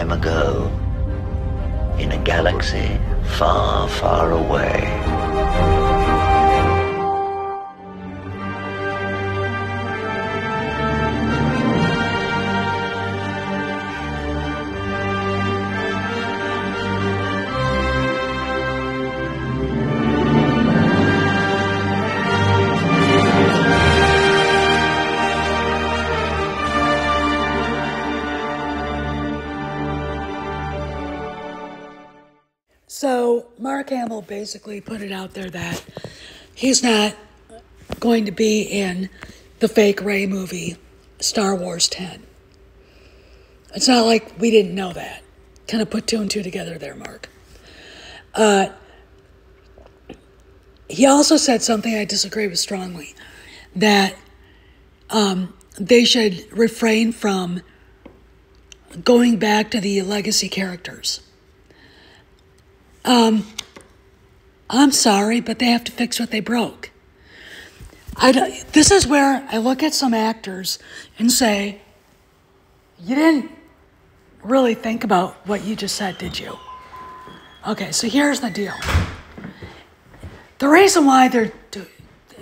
time ago, in a galaxy far, far away. So Mark Hamill basically put it out there that he's not going to be in the fake Rey movie, Star Wars 10. It's not like we didn't know that. Kind of put two and two together there, Mark. He also said something I disagree with strongly, that they should refrain from going back to the legacy characters. I'm sorry, but they have to fix what they broke. This is where I look at some actors and say, you didn't really think about what you just said, did you? Okay, so here's the deal. The reason why they're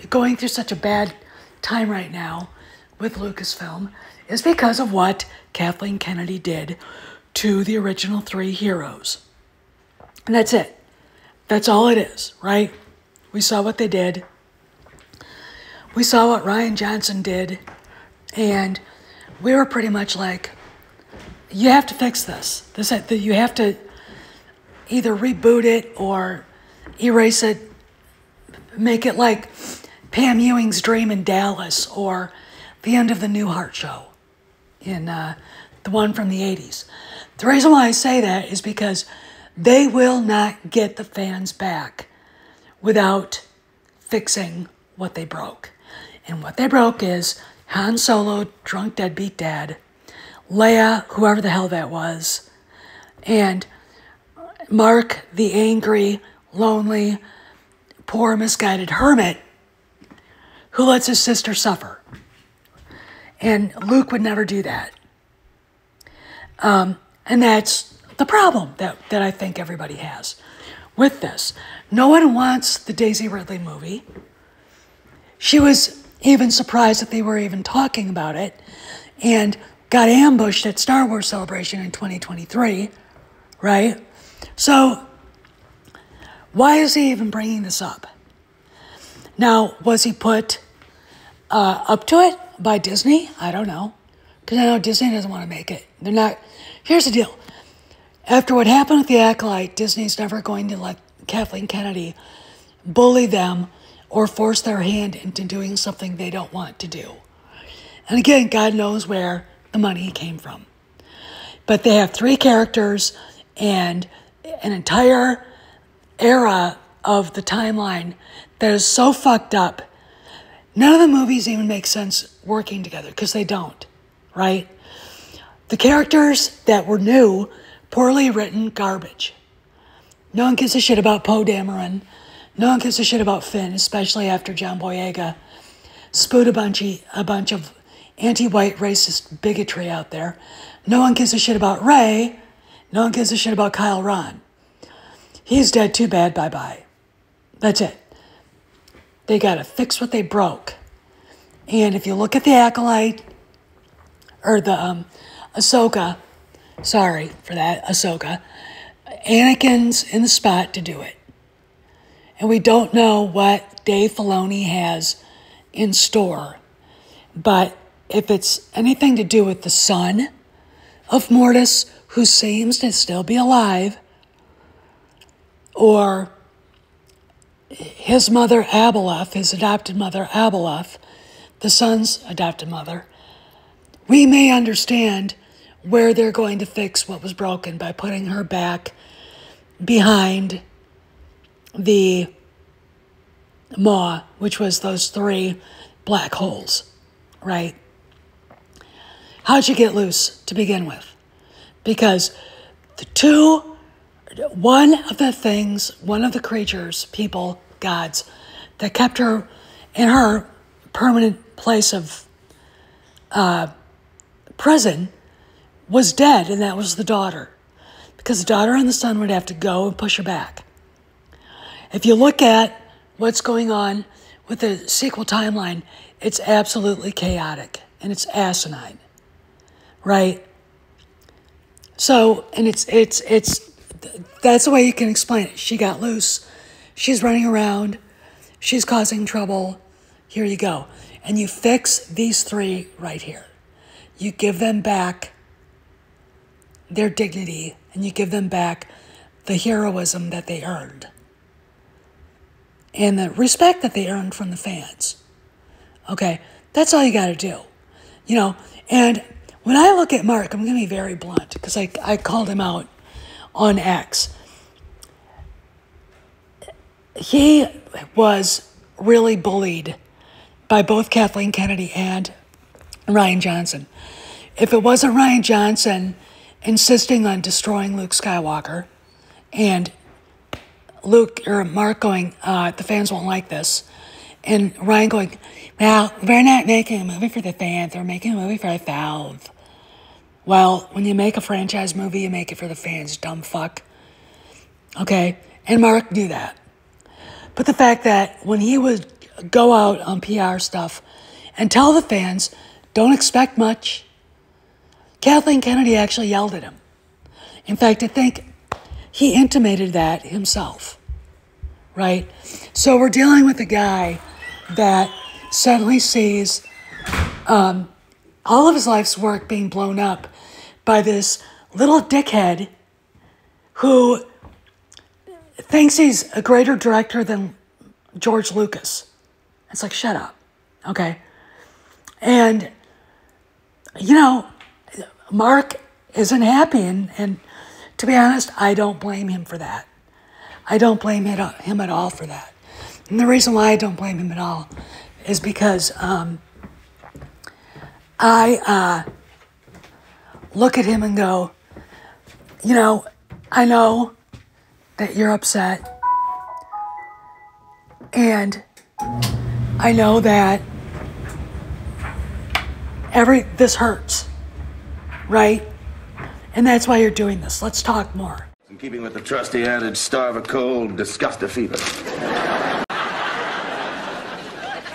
going through such a bad time right now with Lucasfilm is because of what Kathleen Kennedy did to the original three heroes. And that's it. That's all it is, right? We saw what they did. We saw what Rian Johnson did. And we were pretty much like, you have to fix this. You have to either reboot it or erase it. Make it like Pam Ewing's Dream in Dallas or the end of the Newhart Show in the one from the 80s. The reason why I say that is because they will not get the fans back without fixing what they broke. And what they broke is Han Solo, drunk deadbeat dad, Leia, whoever the hell that was, and Mark, the angry, lonely, poor, misguided hermit who lets his sister suffer. And Luke would never do that. And that's the problem that I think everybody has with this. No one wants the Daisy Ridley movie. She was even surprised that they were even talking about it and got ambushed at Star Wars Celebration in 2023, right? So why is he even bringing this up? Now, was he put up to it by Disney? I don't know. Because I know Disney doesn't want to make it. They're not. Here's the deal. After what happened with The Acolyte, Disney's never going to let Kathleen Kennedy bully them or force their hand into doing something they don't want to do. And again, God knows where the money came from. But they have three characters and an entire era of the timeline that is so fucked up. None of the movies even make sense working together because they don't, right? The characters that were new, poorly written garbage. No one gives a shit about Poe Dameron. No one gives a shit about Finn, especially after John Boyega spewed a bunch of anti-white racist bigotry out there. No one gives a shit about Rey. No one gives a shit about Kyle Ron. He's dead, too bad, bye-bye. That's it. They gotta fix what they broke. And if you look at the Acolyte, or the Ahsoka, sorry for that, Ahsoka, Anakin's in the spot to do it. And we don't know what Dave Filoni has in store. But if it's anything to do with the son of Mortis, who seems to still be alive, or his mother Abeloth, his adopted mother Abeloth, the son's adopted mother, we may understand where they're going to fix what was broken by putting her back behind the maw, which was those three black holes, right? How'd you get loose to begin with? Because one of the creatures, people, gods, that kept her in her permanent place of prison was dead, and that was the daughter, because the daughter and the son would have to go and push her back. If you look at what's going on with the sequel timeline, it's absolutely chaotic and it's asinine, right? So, and it's that's the way you can explain it. She got loose. She's running around. She's causing trouble. Here you go. And you fix these three right here. You give them back their dignity and you give them back the heroism that they earned and the respect that they earned from the fans. Okay, that's all you got to do. You know, and when I look at Mark, I'm going to be very blunt because I called him out on X. He was really bullied by both Kathleen Kennedy and Rian Johnson. If it wasn't Rian Johnson insisting on destroying Luke Skywalker and Mark going, the fans won't like this, and Rian going, well, we're not making a movie for the fans, we're making a movie for ourselves. Well, when you make a franchise movie, you make it for the fans, dumb fuck. Okay? And Mark knew that. But the fact that when he would go out on PR stuff and tell the fans, don't expect much, Kathleen Kennedy actually yelled at him. In fact, I think he intimated that himself, right? So we're dealing with a guy that suddenly sees all of his life's work being blown up by this little dickhead who thinks he's a greater director than George Lucas. It's like, shut up, okay? And, you know, Mark isn't happy, and to be honest, I don't blame him for that. I don't blame him at all for that. And the reason why I don't blame him at all is because I look at him and go, you know, I know that you're upset, and I know that this hurts, right? And that's why you're doing this. Let's talk more. In keeping with the trusty adage, starve a cold, disgust a fever.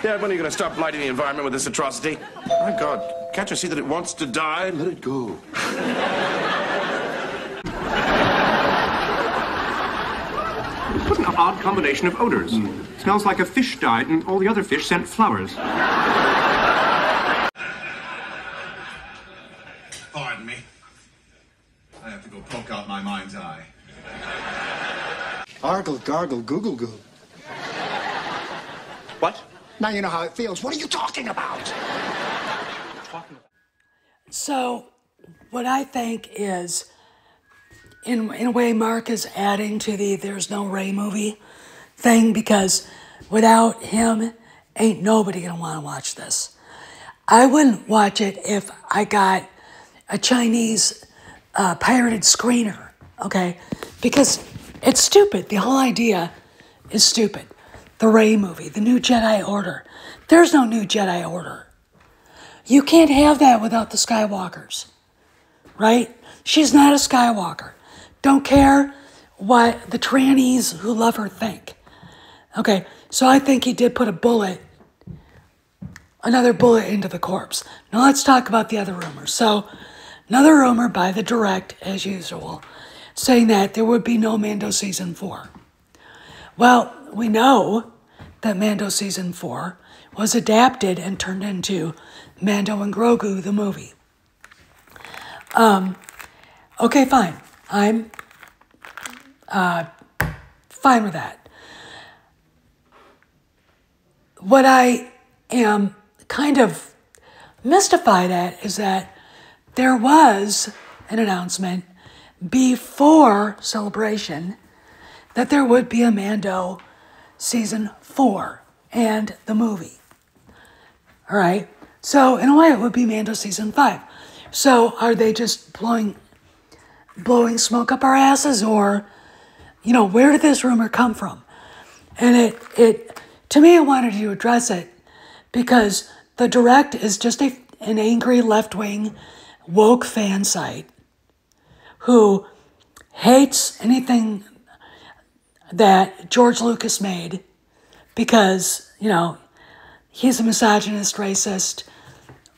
Yeah, when are you going to stop blighting the environment with this atrocity? My God, can't you see that it wants to die? Let it go. What an odd combination of odors. Smells like a fish died and all the other fish sent flowers. Pardon me. I have to go poke out my mind's eye. Argle, gargle, google, goo. What? Now you know how it feels. What are you talking about? So, what I think is, in a way, Mark is adding to the There's No Rey movie thing, because without him, ain't nobody gonna want to watch this. I wouldn't watch it if I got a Chinese pirated screener, okay? Because it's stupid. The whole idea is stupid. The Rey movie, the new Jedi Order. There's no new Jedi Order. You can't have that without the Skywalkers, right? She's not a Skywalker. Don't care what the trannies who love her think. Okay, so I think he did put another bullet into the corpse. Now let's talk about the other rumors. So, another rumor by The Direct, as usual, saying that there would be no Mando Season 4. Well, we know that Mando Season 4 was adapted and turned into Mando and Grogu, the movie. Okay, fine. I'm fine with that. What I am kind of mystified at is that there was an announcement before Celebration that there would be a Mando Season 4 and the movie. All right? So, in a way, it would be Mando Season 5. So, are they just blowing smoke up our asses? Or, you know, where did this rumor come from? And to me, I wanted to address it because The Direct is just an angry left-wing woke fan site who hates anything that George Lucas made because, you know, he's a misogynist, racist,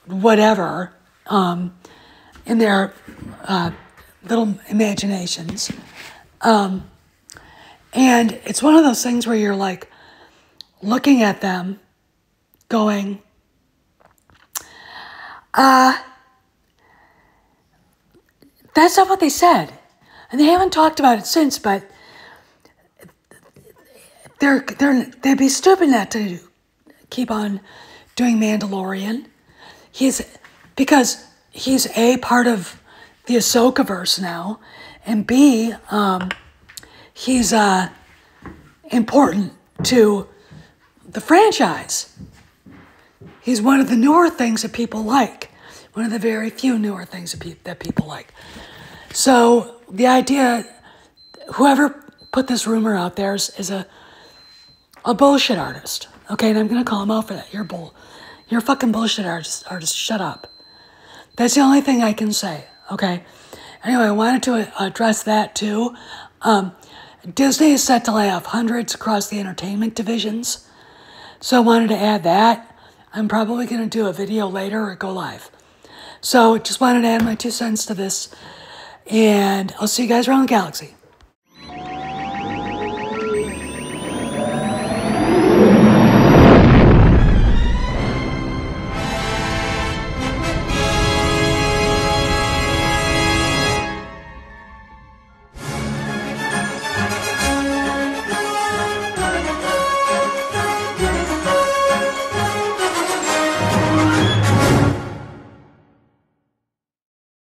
whatever, in their little imaginations. And it's one of those things where you're like looking at them going, that's not what they said. And they haven't talked about it since, but they'd be stupid not to keep on doing Mandalorian. Because he's A, part of the Ahsokaverse now, and B, he's important to the franchise. He's one of the newer things that people like. One of the very few newer things that people like. So the idea, whoever put this rumor out there is a bullshit artist. Okay, and I'm going to call him out for that. You're a fucking bullshit artist. Shut up. That's the only thing I can say. Okay. Anyway, I wanted to address that too. Disney is set to lay off hundreds across the entertainment divisions. So I wanted to add that. I'm probably going to do a video later or go live. So just wanted to add my 2 cents to this. And I'll see you guys around the galaxy.